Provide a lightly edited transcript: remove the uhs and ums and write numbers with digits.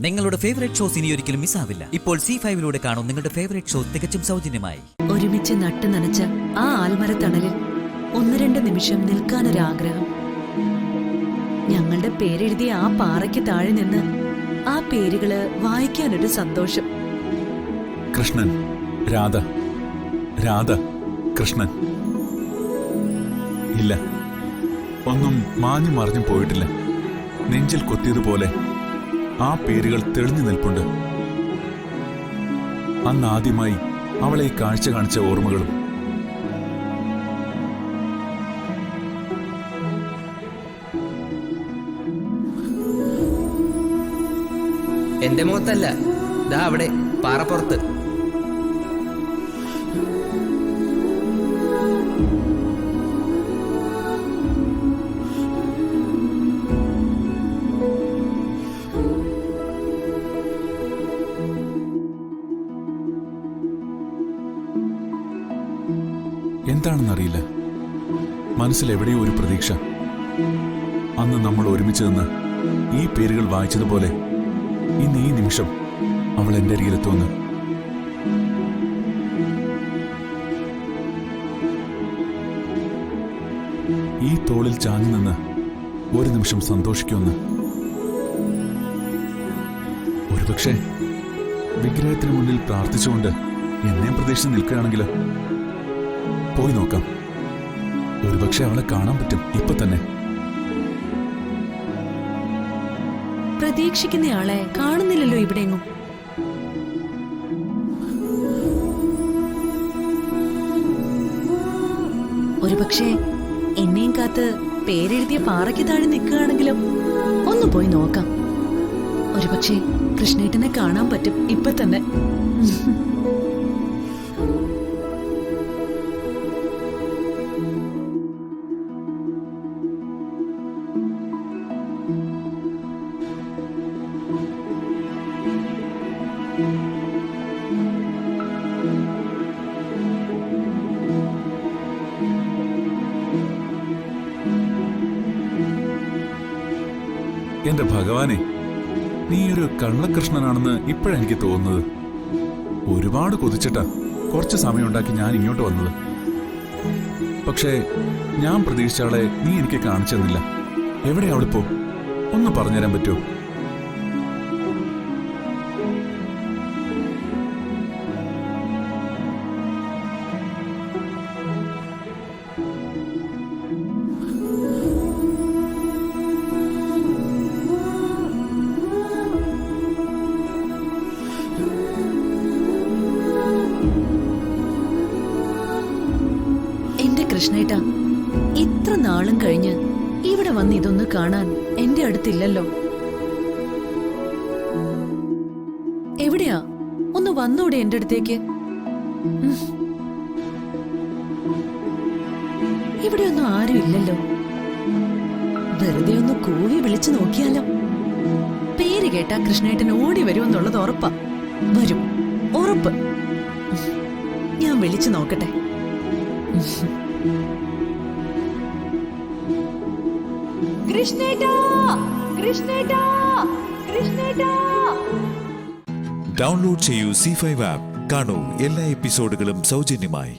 നിങ്ങളുടെ favourite shows ഇനി ഒരിക്കലും മിസ്സാവില്ല. ഇപ്പോൾ C5 കാണും നിങ്ങളുടെ ഫേവറേറ്റ് ഷോ തികച്ചും സൗജന്യമായി. ഒരുമിച്ച് നട്ടു നനച്ച ആ ആൽമരത്തണലിൽ 1-2 നിമിഷം നിൽക്കാനൊരാഗ്രഹം. ഞങ്ങളുടെ പേരെഴുതിയ ആ പാറയ്ക്ക് താഴെ നിന്ന് ആ പേരുകള് വായിക്കാനൊരു സന്തോഷം. കൃഷ്ണൻ, രാധ, രാധ, കൃഷ്ണൻ. ഇല്ല, ഒന്നും മാഞ്ഞു മറിഞ്ഞു പോയിട്ടില്ല. നെഞ്ചിൽ കൊത്തിയതുപോലെ ആ പേരുകൾ തെളിഞ്ഞു നിൽപ്പുണ്ട്. അന്ന് ആദ്യമായി അവളെ ഈ കാഴ്ച കാണിച്ച ഓർമ്മകളും. എന്റെ മുഖത്തല്ല, ദാ അവിടെ പാറപ്പുറത്ത്. എന്താണെന്നറിയില്ല, മനസ്സിലെവിടെയോ ഒരു പ്രതീക്ഷ. അന്ന് നമ്മൾ ഒരുമിച്ച് നിന്ന് ഈ പേരുകൾ വായിച്ചതുപോലെ ഇന്ന് ഈ നിമിഷം അവൾ എന്റെ അരികിലെത്തുമെന്ന്. ഈ തോളിൽ ചാഞ്ഞു നിന്ന് ഒരു നിമിഷം സന്തോഷിക്കുമെന്ന്. ഒരുപക്ഷെ വിഗ്രഹത്തിന് മുന്നിൽ പ്രാർത്ഥിച്ചുകൊണ്ട് എന്നെ പ്രതീക്ഷിച്ച് നിൽക്കുകയാണെങ്കിലോ? പോയി നോക്കാം. ഒരുപക്ഷെ അവളെ കാണാൻ പറ്റും ഇപ്പൊ തന്നെ. പ്രതീക്ഷിക്കുന്നയാളെ കാണുന്നില്ലല്ലോ ഇവിടെയെങ്ങും. ഒരുപക്ഷെ എന്നെയും കാത്ത് പേരെഴുതിയ പാറയ്ക്ക് താഴെ നിൽക്കുകയാണെങ്കിലും ഒന്ന് പോയി നോക്കാം. ഒരുപക്ഷെ കൃഷ്ണേട്ടനെ കാണാൻ പറ്റും ഇപ്പൊ തന്നെ. എന്റെ ഭഗവാനെ, നീ ഒരു കള്ളകൃഷ്ണനാണെന്ന് ഇപ്പോഴെനിക്ക് തോന്നുന്നത്. ഒരുപാട് കൊതിച്ചിട്ടാ കുറച്ച് സമയമുണ്ടാക്കി ഞാൻ ഇങ്ങോട്ട് വന്നത്. പക്ഷേ ഞാൻ പ്രതീക്ഷിച്ച ആളെ നീ എനിക്ക് കാണിച്ചു തന്നില്ല. എവിടെ അവളിപ്പോ? ഒന്ന് പറഞ്ഞുതരാൻ പറ്റുമോ? കൃഷ്ണേട്ടാ, ഇത്ര നാളും കഴിഞ്ഞ് ഇവിടെ വന്ന് ഇതൊന്ന് കാണാൻ എന്റെ അടുത്തില്ലല്ലോ. എവിടെയാ? ഒന്ന് വന്നൂടെ എന്റെ അടുത്തേക്ക്? ഇവിടെയൊന്നും ആരും ഇല്ലല്ലോ. വെറുതെ ഒന്ന് കൂവി വിളിച്ചു നോക്കിയാലോ? പേര് കേട്ടാ കൃഷ്ണേട്ടൻ ഓടി വരുമെന്നുള്ളത് ഉറപ്പാ. വരും, ഉറപ്പ്. ഞാൻ വിളിച്ചു നോക്കട്ടെ. കൃഷ്ണേട്ടാ, കൃഷ്ണേട്ടാ, കൃഷ്ണേട്ടാ. ഡൗൺലോഡ് ചെയ്യൂ C5 ആപ്പ്. കാണൂ എല്ലാ എപ്പിസോഡുകളും സൗജന്യമായി.